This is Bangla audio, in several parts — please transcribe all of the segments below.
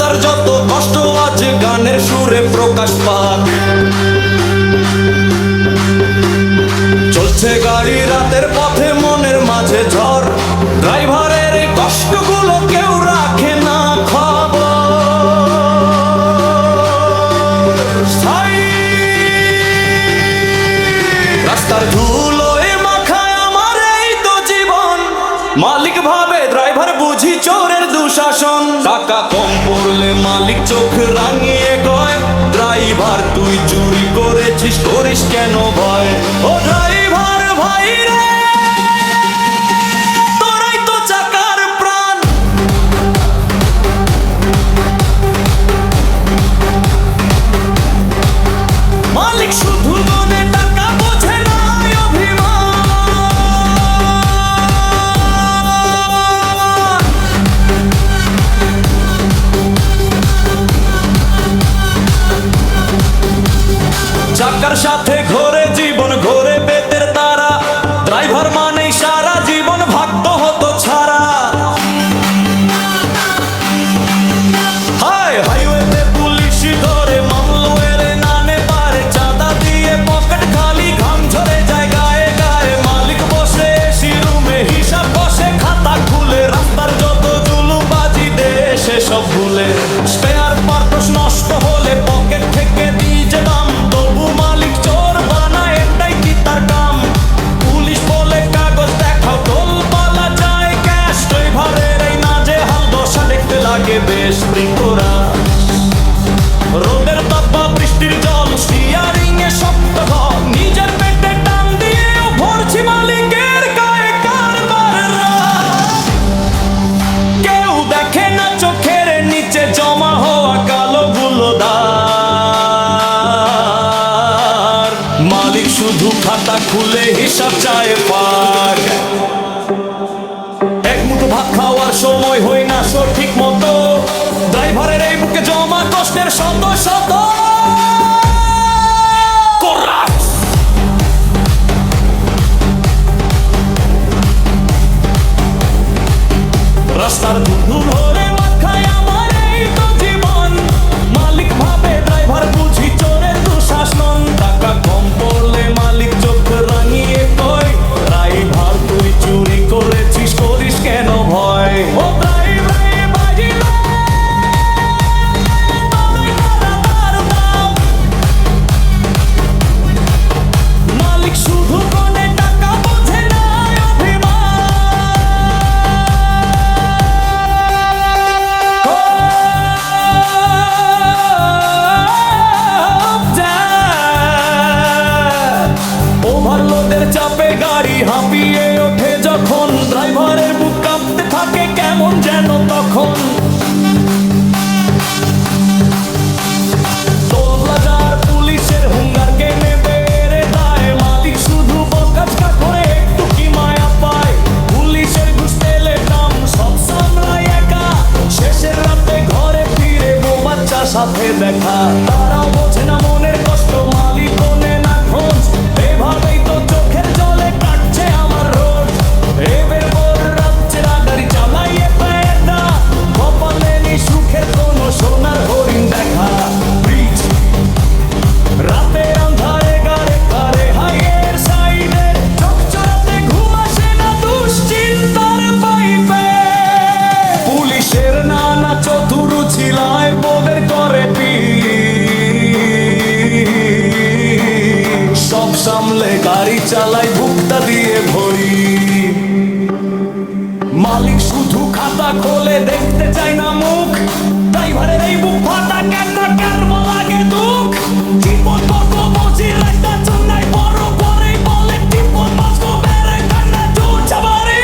রাস্তার যত কষ্ট আজ গানের সুরে প্রকাশ পাক। চলছে গাড়ি রাতের পথে মনের মাঝে ঝড়, ড্রাইভারের এই কষ্টগুলো কেউ রাখে না খবর। রাস্তার ধুলোয় মাখায় আমার এই তো জীবন, মালিক ভাবে ড্রাইভার বুঝি চোরের দুঃশাসন। টাকা কম পড়লে মালিক চোখ রাঙিয়ে কয়, ড্রাইভার তুই চুরি করেছিস, করিস কেন ভয়? ও ড্রাইভার ভাই রে, তোরাই তো চাকার প্রাণ। মালিক শুধু মনে টাকা বোঝে না অভিমান। চাকার সাথে ঘোরে জীবন, ঘোরে বেতের তারা, ড্রাইভার মানেই সারা জীবন ভাগ্য হতো ছাড়া। হাইওয়েতে পুলিশ ধরে মামলো এরে নানে পারে, চাঁদা দিয়ে পকেট খালি, ঘাম ঝরে যায় গায়ে গায়ে। মালিক বসে এসি রুমে হিসাব বসে খাতা খুলে, রাস্তার যত জুলুমবাজি দেশে সব ভুলে। স্পেয়ার পার্টস নষ্ট হলে পকেট থেকে দিয়ে যেতাম, তবু মালিক চোর বানায়, এটাই কি তার কাম? পুলিশ বলে কাগজ দেখাও, টোল পালা যায় ক্যাশ। ড্রাইভারের এই নাজেহাল দশা দেখতে লাগে বেশ ত্রিপুরা। রোদের তাপ বা বৃষ্টির জল, স্টিয়ারিং এ শক্ত ঘর, নিজের পেটে টান দিয়েও ভরছি মালিকের গায়ে কারবার। কেউ দেখে না চোখের নিচে জমা হওয়া কালো গুলোদার। মালিক শুধু খাতা খুলে হিসাব চায় পাক। এক মুঠো ভাত খাওয়ার সময় হই না সঠিক মতো, ড্রাইভারের এই বুকে জমা কষ্টের শত শত। রাস্তার ধুধু ধরে মাথায় আমার এই তো জীবন, মালিক ভাবে ড্রাইভার বুঝি চোরের দুঃশাসন। টাকা কম পড়লে মালিক চোখ রাঙিয়ে কয়, ড্রাইভার তুই চুরি করেছিস, করিস কেন ভয়? ও ড্রাইভার বাজিলে তবেই তারা তার দাম। মালিক শুধু কোনে টাকা বোঝে না অভিমান। ওভারলোডের চাপে গাড়ি হাঁপিয়ে ওঠে যখন, ড্রাইভারের বুক কাঁপতে থাকে কেমন যেন তখন। তোলাজার পুলিশের হুঙ্গারকে নেবে রে দায়, মালিক শুধু বকাঝকা করে একটু কি মায়া পায়। পুলিশের ঘুষ তেলের দাম সব সামলায় একা, শেষের রাতে ঘরে ফিরে বউ বাচ্চার সাথে দেখা। তারাও বোঝে না মনের কষ্ট, মালিক কোনে না খোঁজ। এভাবেই তো চোখের জলে কাটছে আমার রোজ। এবার ভোর রাত্রে গাড়ি চালাইয়ে পেটা, কপালে নি সুখের কোনো সোনার হরিণ দেখা। ব্রিজ রাতে আন্ধারে গাড়ে কারে হাইয়ের সাইডে, চোখ চোরাতে ঘুম আসে না দুশ্চিন্তার পাইপে। পুলিশের নানা চতুর ছিলায় বোদের করে সব সামলে গাড়ি চালাই বুকটা দিয়ে ভরি। মালিক শুধু খাতা খোলে দেখতে চায় না মুখ, ড্রাইভারের এই বুক ফাটা কেন কেন লাগে দুঃখ। জীবন কত বুঝি রাস্তা চন্দাই বড় করে বলে জীবন মাস্ক বেড়ে কান্না জোর চাবারি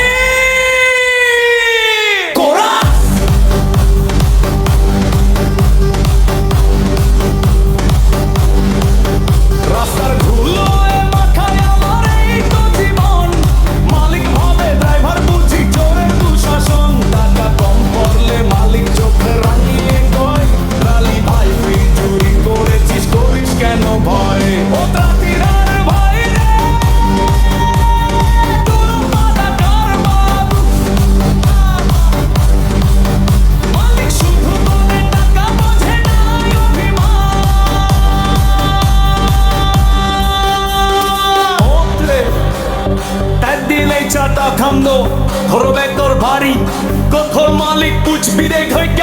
কোরা। রাস্তার ধুলোয় মাথায় আমার এই বিদেক হইতে